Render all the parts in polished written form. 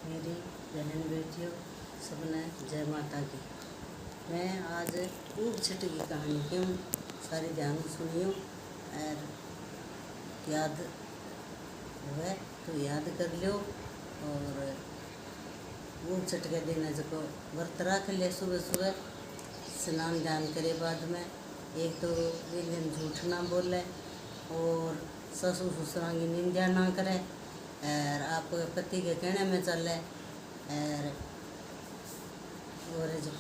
मेरी बहन बेटियों सबने जय माता की। मैं आज ऊब छठ की कहानी क्यों सारी ध्यान सुनियो और याद हुए तो याद कर लियो। और ऊब छठ के दिन है जो व्रत रख ले, सुबह सुबह स्नान ध्यान करे बाद में एक तो दिन झूठ ना बोले और ससुर ससुरा की निंदा ना करे और आप पति के कहने में चले और जो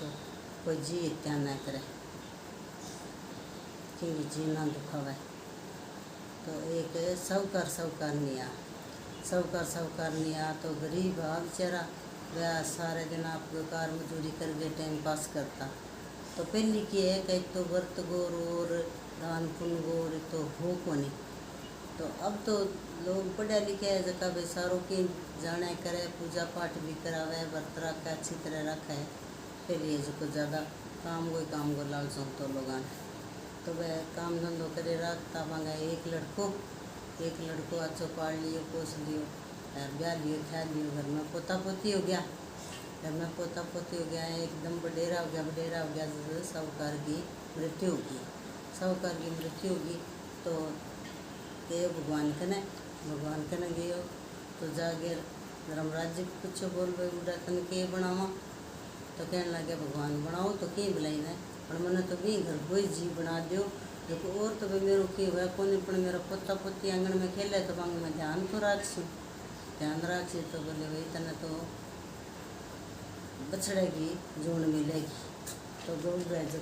कोई जी हत्या ना करे कि जी ना दुखावे। तो एक साहूकार नहीं आ तो गरीब आ बेचारा वह सारे दिन आपको कार मजूरी करके टाइम पास करता। तो पहली की है कि तो व्रत गोर और दान पुण्य गोर तो हो को नहीं। तो अब तो लोग पढ़ा लिखे है जगह भाई सारों की जाने करे, पूजा पाठ भी करावे, व्रत रखे, अच्छी तरह रखे। फिर ये जो ज़्यादा काम को लालचों तो लोग तो वह काम धंधो करे रखता मांगा। एक लड़को अच्छो पाल लियो, पोस लियो और ब्याह लियो, खा लियो, घर में पोता पोती हो गया, एकदम बडेरा हो गया। जैसे साहूकार की मृत्यु होगी तो गए भगवान कने गयो तो जागे धर्मराज पूछो बोल भाई बुढ़ा कन के बनावा। तो कहने लगे भगवान बनाओ तो के बुलाई ने पर मैंने तो भी घर कोई जी बना दियो। देखो और तो भाई मेरे के हुआ कौन पर मेरा पोता पोती आंगन में खेले तो मांग में ध्यान राखसी तो बोले भाई तने तो बछड़े की जून मिलेगी। तो गऊ गए जो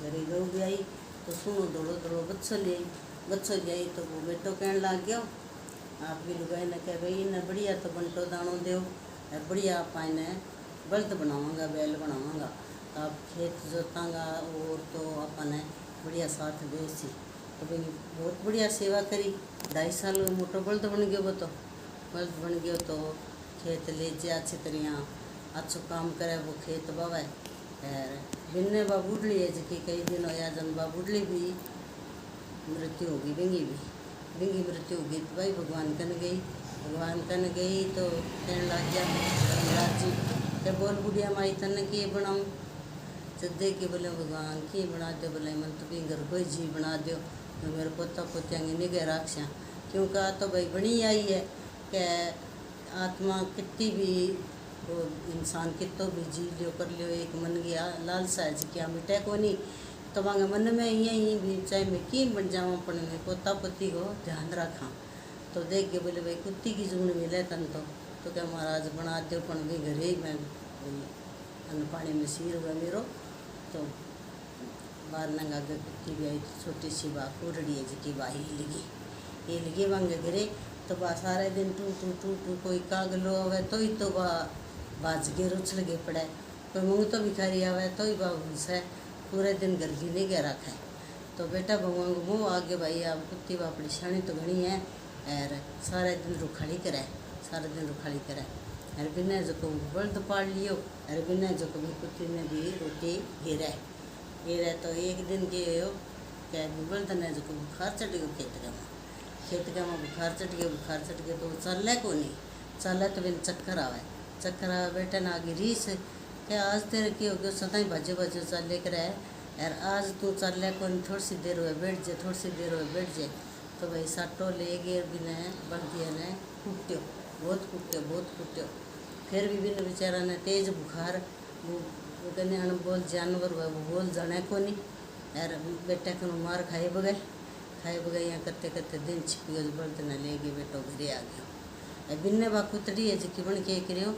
घरे गऊ भी आई तो सुनो दौड़ो बच्चों ले आई। तो वो बेटो कहने लग गया आप भी लुगाई ने कह भाई इन्हें बढ़िया तो बंटो दाणो दो और बढ़िया आप इन्हें बल्द बनावांगा, बैल बनावांगा। तो आप खेत जोतांगा और तो अपने बढ़िया साथ देसी। तो भाई बहुत बढ़िया सेवा करी। 2.5 साल मोटो बल्द बन गयो तो खेत ले जा अच्छी तरह अच्छो काम करे वो खेत बावे। और बिन्ने बा बुढ़ली है जी कई दिन होया जन बा बुढ़ली भी मृत्यु होगी, बिंगी मृत्यु होगी। तो भाई भगवान कन गई तो कहने लग गया धर्मराज जी के बोल बुढ़िया माई तन के बनाऊँ जदे के बोले भगवान की बना दो। बोले मन तो भी घर कोई जी बना दो तो मेरे पोता पोतिया की निगह राक्षा। क्योंकि तो भाई बनी आई है कि आत्मा कितनी भी वो इंसान कितो भी जी लियो कर लियो एक मन की लालसा है जी क्या मिटे को नहीं। तो वहाँ मन में यही भी चाहे मैं की बन जाऊँ पर मैं पोता पोती को ध्यान रखा। तो देख के बोले भाई कुत्ती की जून मिले तन तो क्या महाराज बना दो पर भी घरे में अन्न पानी में सीर हुआ मेरो। तो बार नंगा के कुत्ती भी आई छोटी सी बा कुरड़ी है जी बाही लगी वंगे घरे। तो बा सारे दिन टू कोई कागलो आवे तो ही तो बा बाज के उछल के पड़े, कोई मुँह तो भिखारी आवे तो ही बा घुसे पूरे दिन घर की नहीं गया रखा है। तो बेटा भगवान को मुँह आगे भाई आप कुत्ती बापड़ी शानी तो घनी है और सारे दिन रुखाड़ी करे और बिना जो को बल्द पाल लियो और बिना जो को भी कुत्ती ने भी रोटी गिरे। तो एक दिन के हो क्या बल्द ने जो को बुखार चढ़ गयो खेत का बुखार चढ़ गया तो चले को नहीं चले तो बिन चक्कर आवे बेटे ना आगे रीस क्या आज तेरे की हो गया सदा ही बाजू चल करे और आज तू चल को थोड़ी सी देर हुए बैठ जाए। तो भाई साटो ले गए बिना बल्दिया ने बहुत कुट्यो। फिर भी बिन बेचारा ने तेज बुखार वो कहने अनबोल जानवर हुआ वो बोल जाने को नहीं और बेटा को मार खाए बगैर यहाँ करते दिन छिप गए। बल्द ने ले गए बेटो घरे आ गया। बिन्ने बा कुतड़ी है जी बन के करियो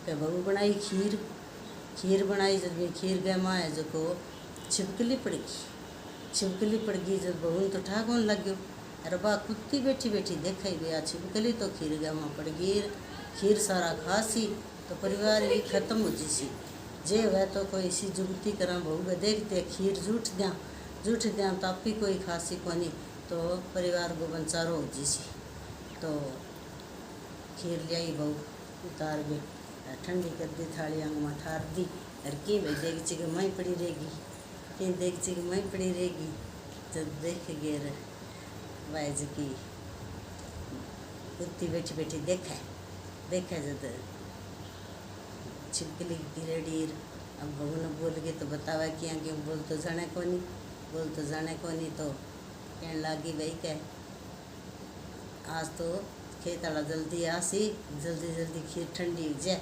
कि बहू बनाई खीर बनाई। जब भी खीर गए माँ है जो को छिपकली पड़ गई जब बहू तो ठाक होने लग गयो। अरे बा कुत्ती बैठी देखा ही गया छिपकली तो खीर गए माँ पड़ गई। खीर सारा खासी तो परिवार ही खत्म हो जीसी जे वह तो कोई सी जुगती करा बहू के देखते खीर जूठ दिया तो आप ही कोई खासी को नहीं तो परिवार को बंचारो हो जीसी। तो खीर लियाई बहू उतार गई ठंडी कर दी थाली आंग में ठार दी और की भाई देगची की मई पड़ी रहेगी। जब देख गए भाई जी की कुत्ती बैठी देखा जब छिपकली की रेडीर। अब बहू ने बोल के तो बतावा कि आगे बोल तो जाने को नहीं, तो कहने लगी भाई कह आज तो खेत वाला जल्दी आसी, जल्दी जल्दी खीर ठंडी हो जाए।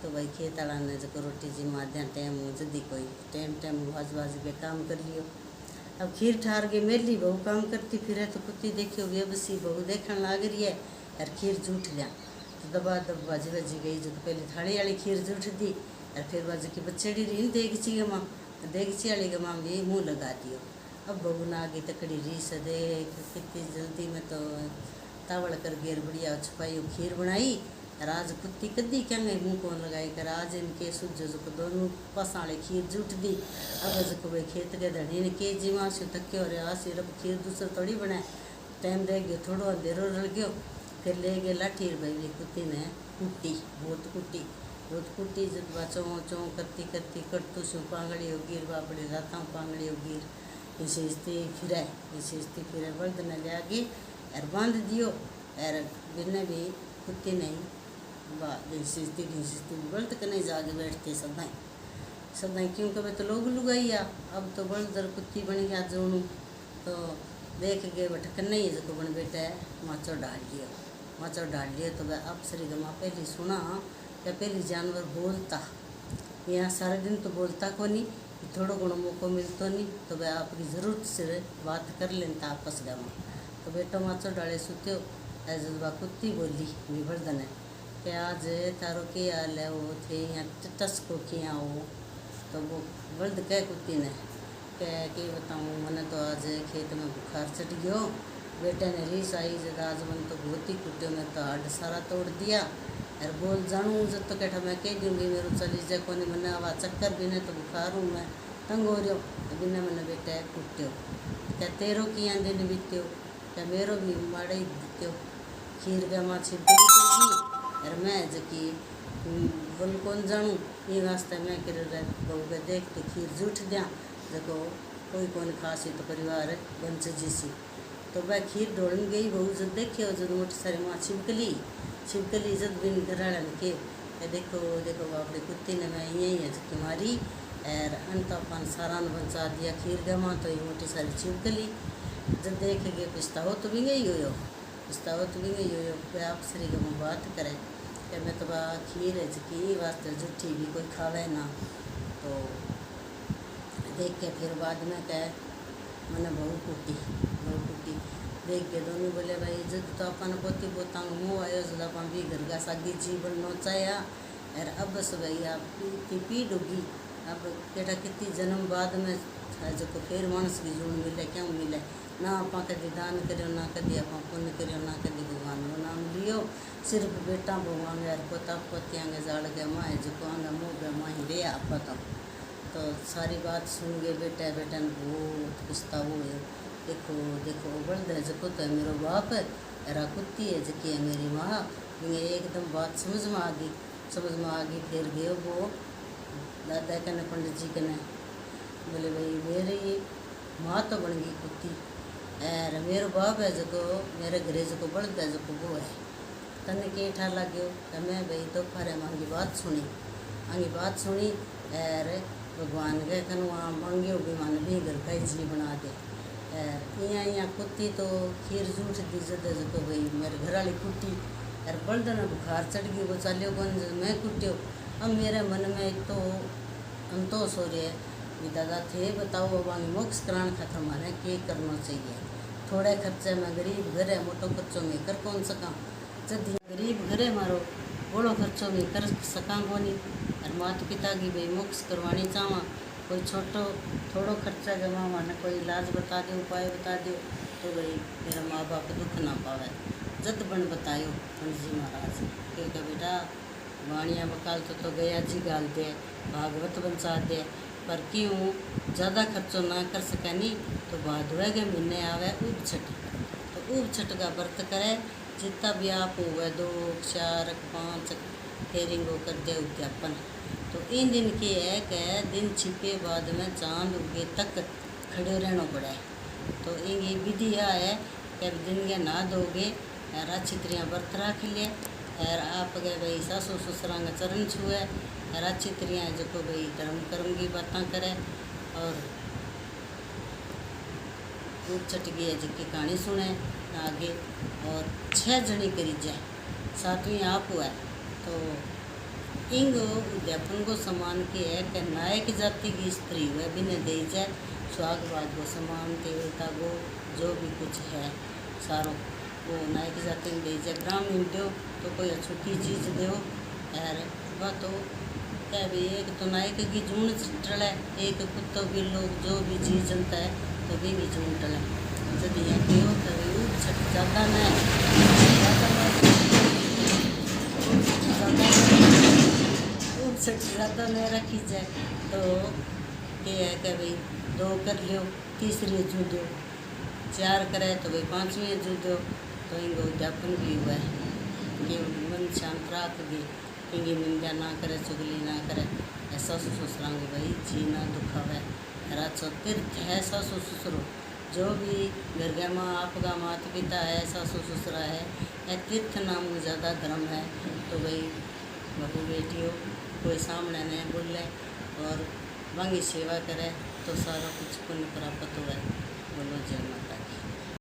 तो भाई खेत वाला ने जो रोटी जी माध्या टाइम जल्दी कोई टाइम भाज पे काम कर लियो। अब खीर ठार के मेली बहू काम करती फिर तो कुत्ती देखियो बेबसी बहू देखने लग रही है और खीर जूठ लिया। तो दबा दब बाजी गई जो तो पहले थाली वाली खीर जूठ दी और फिर बाजू की बच्चेड़ी रही देगची के माँ, देगची वाली के माँ भी मुँह लगा दियो। अब बहू ना आगे तकड़ी रीस देख कितनी जल्दी में तो तावड़ कर गेर बढ़िया छुपाई खीर बनाई। और आज कुत्ती कद्दी क्या गई मुँह कौन लगाई कर आज इनके सूझो जो दोनों पासा वाले खीर जूट दी। अब जो भाई खेत के धनी ने के जी माँ से थके और आ सिर्फ खीर दूसरा थोड़ी बनाए। टाइम रह गयो थोड़ो अंधेरो रह गयो फिर ले गए लाठी भाई कुत्ती ने कुट्टी बहुत कुट्टी जब चों चों करती कटतू सु पांगड़ी हो गिर बापड़ी राता पांगड़ी हो गिर इसे फिर बल्द ने ले आगे और बांध दियो। और बिना भी कुत्ती नहीं घिसती बल्द के नहीं जाके बैठते सदाई क्यों कभी तो लोग लुगाइया। अब तो बल्दर कुत्ती बन गया जोनू तो देख गए भटक नहीं जो बन बेटा है माचो डाल लियो। तो वह अब सरी गमा पहली सुना क्या पहली जानवर बोलता यहाँ सारे दिन तो बोलता को नहीं, थोड़ो घणो मौको मिलतो नहीं तो वह आपकी ज़रूरत से बात कर लेता आपस गमा। तो बेटो माचो डाले सुत्यो जज्बा कुत्ती बोली निभरदन है कि आज तारो के हाल है वो थे यहाँ टस को किया हो। तो वो बल्द कह कुत्ती ने कह के बताऊँ मैंने तो आज खेत में बुखार चढ़ गयो। बेटे ने रीस आई जब आज मन तो बहुत ही कुटियो में तो हड्ड सारा तोड़ दिया और बोल जानूँ जब तो कहता मैं कह दूँगी मेरे चली जाए को नहीं मैंने आवा चक्कर भी नहीं तो बुखार हूँ मैं तंग हो रही हो। तो बिना मैंने बेटा कुटियो क्या तेरो किया दिन बीत्यो क्या मेरो भी माड़े ही दित्यो। खीर का माँ छिपकली पड़गी और मैं जकी बोल कौन जानूँ ये वास्ते मैं कर बहू के देख तो खीर जूठ दिया जको कोई कौन खासी तो परिवार बंच जीसी। तो वह खीर ढोलन गई बहू जब देखे जब मोटी सारी माँ छिपकली जब बिन घराड़न के देखो बापड़ी कुत्ती ने मैं यही है जबकि मारी और अंत अपन सारा बचा दिया खीर का माँ। तो ये मोटी सारी छिपकली जब देख गए पछताओ तो भी गई हो आप सरी गमा बात करे कि मैं तो खीर है जकी वास्ते जूठी भी कोई खावे ना। तो देख के फिर बाद में कह मैंने बहू कुटी देख के दोनों बोले भाई जब तो अपन पोती पोता मुँह आयो जब अपन भी घर का सागी जीवन नोचाया और अब बस भाई आप पीड़ होगी। अब केटा कितनी जन्म बाद में जो को फिर मानस की जून मिले क्यों मिले ना आप कभी दान करो ना कभी आप पुण्य करो ना कभी भगवान को नाम लियो। सिर्फ बेटा भगवान यार पोता पोतियाँ जाड़ गए माँ जो आगे मुँह गए माँ रे आप तो सारी बात सुन गए बेटा ने बहुत पछताओ है। देखो बल्द है जको तो है मेरो बाप एरा कुत्ती है जकी है मेरी माँ। एकदम बात समझ में आ गई फिर गए वो दादा कने पंडित जी कने बोले भाई मेरी माँ तो बन गई कुत्ती और मेरो बाप है जको मेरे घरे जको बल्द है जको वो है तने के ठा लाग्यो। मैं भाई तो फरे मांगी बात सुनी और भगवान के कन वहाँ मांगियो भी मान भी घर का जी बना दे। यहाँ कुत्ती तो खीर जूठ दी जो भाई मेरे घर वाली कुट्टी और बल्द ने बुखार चढ़ गई वो चलियो कौन मैं कुटियो। अब मेरे मन में एक तो अंतोष हो रही है कि दादा थे बताओ अब आगे मोक्ष कराने खातर हमारे क्या करना चाहिए। थोड़े खर्चे में गरीब घर है मोटो खर्चों में कर कौन सका जब गरीब घर है मारो बड़ो खर्चों में कर सका कोनी। और माता पिता की भाई मोक्ष करवानी चाहवा कोई छोटो थोड़ो खर्चा जमा माने कोई इलाज बता दो उपाय बता दो तो भाई मेरा माँ बाप दुख ना पावे। जत बन बतायो पंडित जी महाराज के बेटा वाणिया बकाल तो गया जी गाल दे भागवत बंचा दे पर क्यों ज़्यादा खर्चो ना कर सके नहीं तो भादवे के महीने आवे ऊब छठ तो ऊब छठ का व्रत करे जितना भी आप हुए 2 4 5 फेरिंगो कर दे उद्यापन। तो इन दिन की है कि दिन छिपे बाद में चांद उगे तक खड़े रहना पड़ा है। तो ये विधि यह है कि दिन के नहा धोगे अच्छी तरह व्रत रख लिया और आप गए भाई सासू ससुरा का चरण छुए और अच्छी तरह जो भाई धर्म कर्म की बातें करे और ऊट चट गई है जिसकी कहानी सुने आगे। और 6 जनी करी जाए, 7वीं आप हुआ तो इंग उद्यापन को समान के है कि नायक जाति की स्त्री हुए भी न दे जाए सुहाग भाग को समान देवता को जो भी कुछ है सारो वो नायक जाति में दे जाए। ब्राह्मण दो तो कोई अछूती चीज़ दो यार वह तो क्या भी एक तो नायक की जून टले एक कुत्तों भी लोग जो भी चीज़ जनता है तो भी जून टले जब यहाँ क्यों कभी छठ ज़्यादा ज़्यादा न रखी जाए तो ये है कि भाई 2 कर लो, तीसरी जू दो, 4 करे तो भाई 5वीं जू दो तो इनको उद्यापन भी हुआ है कि मन शांत रख गई इनकी निंदा ना करे चुगली ना करे। ऐसा ससुरा को भाई जीना दुखावे राचो तीर्थ है सासु ससुरो जो भी घर का माँ आपका माता पिता है सासु ससुरा है या तीर्थ नाम को ज़्यादा धर्म है तो भाई बहू बेटियों कोई सामने नहीं बोले और मांगी सेवा करे तो सारा कुछ पुण्य प्राप्त हुआ है। बोलो जय माता की।